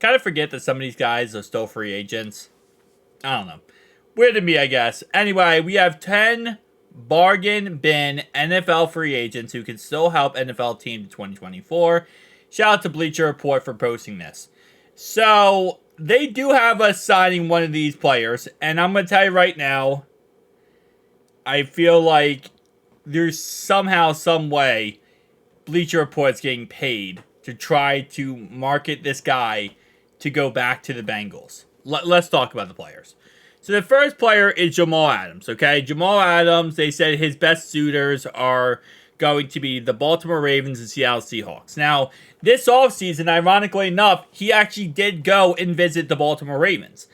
Kind of forget that some of these guys are still free agents. I don't know. Weird to me, I guess. Anyway, we have 10 bargain bin NFL free agents who can still help NFL teams in 2024. Shout out to Bleacher Report for posting this. So, they do have us signing one of these players, and I'm going to tell you right now, I feel like there's somehow, some way, Bleacher Report's getting paid to try to market this guy to go back to the Bengals. Let's talk about the players. So the first player is Jamal Adams, okay? Jamal Adams, they said his best suitors are going to be the Baltimore Ravens and Seattle Seahawks. Now, this offseason, ironically enough, he actually did go and visit the Baltimore Ravens.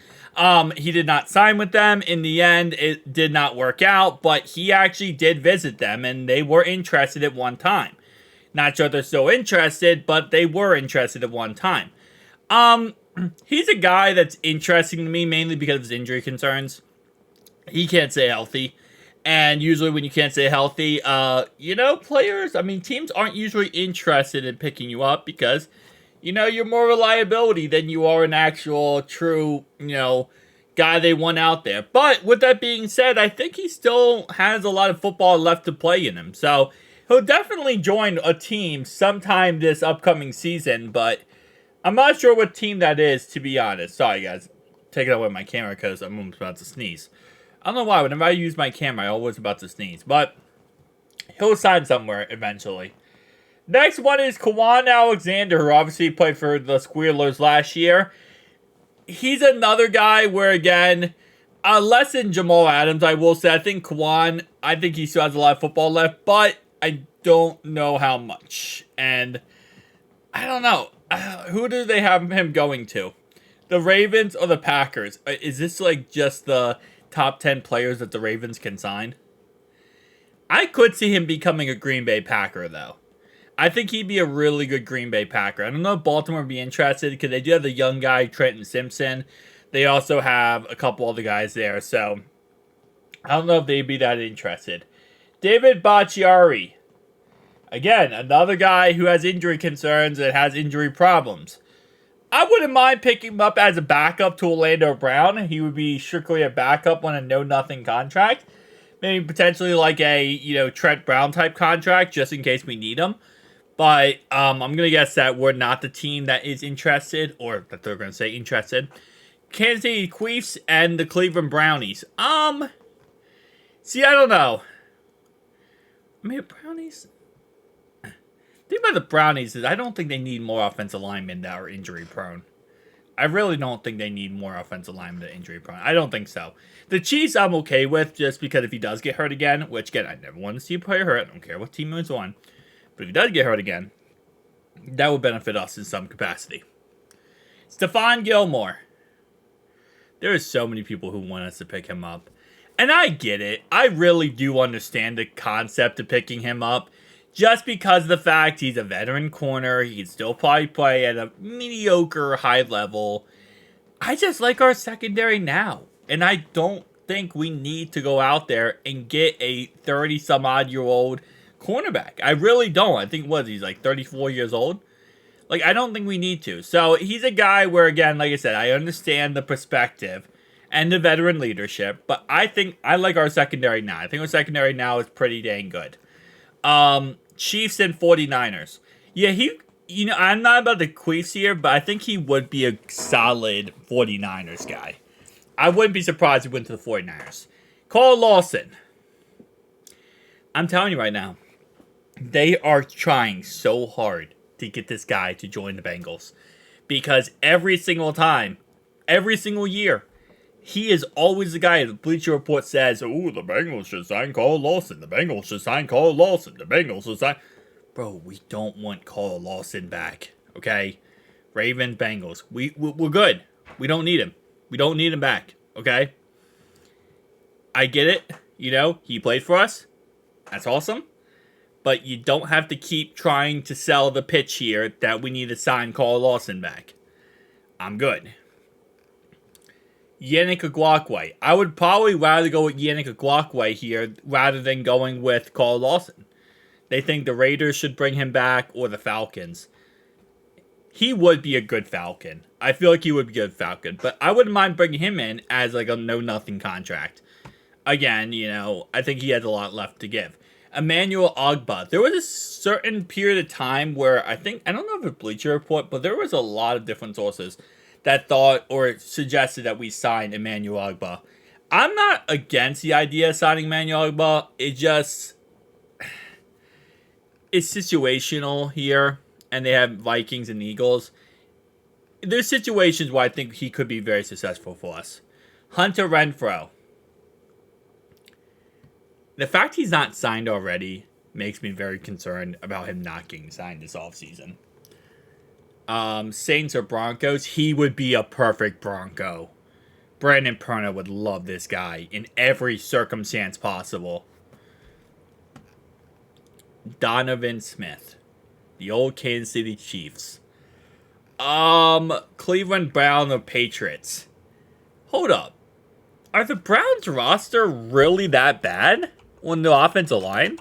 He did not sign with them. In the end, it did not work out, but he actually did visit them, and they were interested at one time. Not sure they're still interested, but they were interested at one time. He's a guy that's interesting to me, mainly because of his injury concerns. He can't stay healthy. And usually when you can't stay healthy, players, teams aren't usually interested in picking you up because, you're more reliability than you are an actual true, guy they want out there. But with that being said, I think he still has a lot of football left to play in him. So he'll definitely join a team sometime this upcoming season, but I'm not sure what team that is, to be honest. Sorry, guys. Taking away my camera because I'm almost about to sneeze. I don't know why. Whenever I use my camera, I'm always about to sneeze. But he'll sign somewhere eventually. Next one is Kanan Alexander, who obviously played for the Squealers last year. He's another guy where, again, less than Jamal Adams, I will say. I think Kanan, he still has a lot of football left, but I don't know how much. And I don't know. Who do they have him going to? The Ravens or the Packers? Is this like just the top 10 players that the Ravens can sign? I could see him becoming a Green Bay Packer, though. I think he'd be a really good Green Bay Packer. I don't know if Baltimore would be interested because they do have the young guy, Trenton Simpson. They also have a couple other guys there, so I don't know if they'd be that interested. David Bakhtiari. Again, another guy who has injury concerns and has injury problems. I wouldn't mind picking him up as a backup to Orlando Brown. He would be strictly a backup on a know-nothing contract. Maybe potentially like a, Trent Brown type contract just in case we need him. But I'm going to guess that we're not the team that is interested, or that they're going to say interested. Kansas City Chiefs and the Cleveland Brownies. See, I don't know. Brownies... The thing about the Brownies is I don't think they need more offensive linemen that are injury prone. I really don't think they need more offensive linemen that are injury prone. I don't think so. The Chiefs I'm okay with just because if he does get hurt again, which again, I never want to see a player hurt. I don't care what team he's on. But if he does get hurt again, that would benefit us in some capacity. Stefan Gilmore. There are so many people who want us to pick him up. And I get it. I really do understand the concept of picking him up. Just because of the fact he's a veteran corner, he can still probably play at a mediocre high level. I just like our secondary now. And I don't think we need to go out there and get a 30-some-odd-year-old cornerback. I really don't. I think, he's like 34 years old? I don't think we need to. So, he's a guy where, again, like I said, I understand the perspective and the veteran leadership. But I think I like our secondary now. I think our secondary now is pretty dang good. Chiefs and 49ers. Yeah, I'm not about the Chiefs here, but I think he would be a solid 49ers guy. I wouldn't be surprised if he went to the 49ers. Carl Lawson. I'm telling you right now, they are trying so hard to get this guy to join the Bengals. Because every single time, every single year, he is always the guy the Bleacher Report says, "Oh, the Bengals should sign Carl Lawson. The Bengals should sign Carl Lawson. The Bengals should sign..." Bro, we don't want Carl Lawson back, okay? Ravens, Bengals. We're good. We don't need him. We don't need him back, okay? I get it. He played for us. That's awesome. But you don't have to keep trying to sell the pitch here that we need to sign Carl Lawson back. I'm good. Yannick Ngakoue. I would probably rather go with Yannick Ngakoue here rather than going with Carl Lawson. They think the Raiders should bring him back or the Falcons. he would be a good Falcon. I feel like he would be a good Falcon. But I wouldn't mind bringing him in as like a know-nothing contract. Again, I think he has a lot left to give. Emmanuel Agba. There was a certain period of time where I don't know if it's Bleacher Report, but there was a lot of different sources that thought or suggested that we sign Emmanuel Agba. I'm not against the idea of signing Emmanuel Agba. It's situational here, and they have Vikings and Eagles. There's situations where I think he could be very successful for us. Hunter Renfro. The fact he's not signed already makes me very concerned about him not getting signed this offseason. Saints or Broncos, he would be a perfect Bronco. Brandon Perna would love this guy in every circumstance possible. Donovan Smith, the old Kansas City Chiefs. Cleveland Brown or Patriots. Hold up. Are the Browns roster really that bad on the offensive line?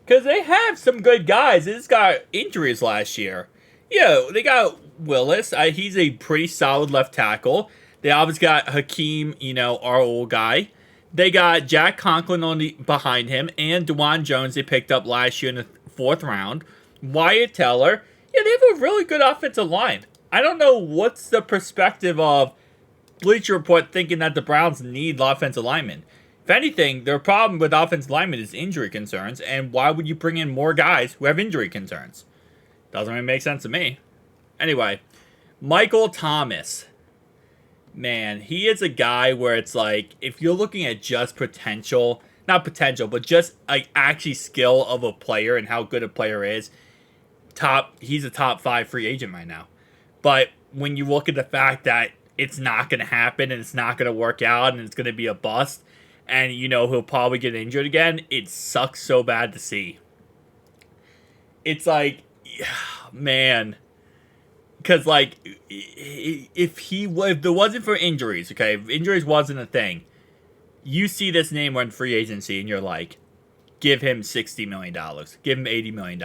Because they have some good guys. They just got injuries last year. Yeah, they got Willis. He's a pretty solid left tackle. They obviously got Hakeem, our old guy. They got Jack Conklin behind him, and DeJuan Jones they picked up last year in the 4th round. Wyatt Teller. Yeah, they have a really good offensive line. I don't know what's the perspective of Bleacher Report thinking that the Browns need offensive linemen. If anything, their problem with offensive linemen is injury concerns, and why would you bring in more guys who have injury concerns? Doesn't really make sense to me. Anyway, Michael Thomas. Man, he is a guy where it's like, if you're looking at just potential, not potential, but just like actually skill of a player and how good a player is, he's a top 5 free agent right now. But when you look at the fact that it's not going to happen and it's not going to work out and it's going to be a bust, and he'll probably get injured again, it sucks so bad to see. It's like, man, because like if there wasn't for injuries, okay, if injuries wasn't a thing, you see this name on free agency and you're like, give him $60 million, give him $80 million.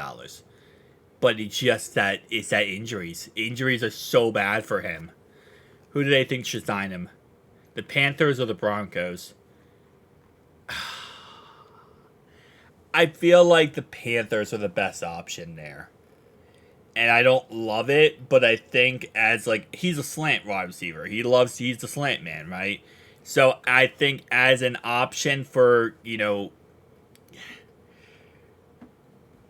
But it's that injuries. Injuries are so bad for him. Who do they think should sign him? The Panthers or the Broncos? I feel like the Panthers are the best option there. And I don't love it, but I think he's a slant wide receiver. He's the slant man, right? So I think as an option for,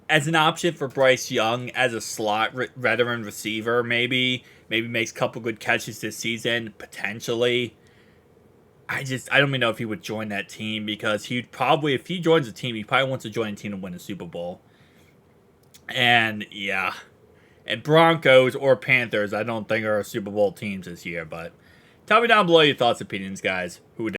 as an option for Bryce Young as a slot veteran receiver, maybe makes a couple good catches this season, potentially. I don't even know if he would join that team, because if he joins the team, he probably wants to join a team to win a Super Bowl. And yeah, and Broncos or Panthers, I don't think are Super Bowl teams this year. But tell me down below your thoughts, opinions, guys. Who would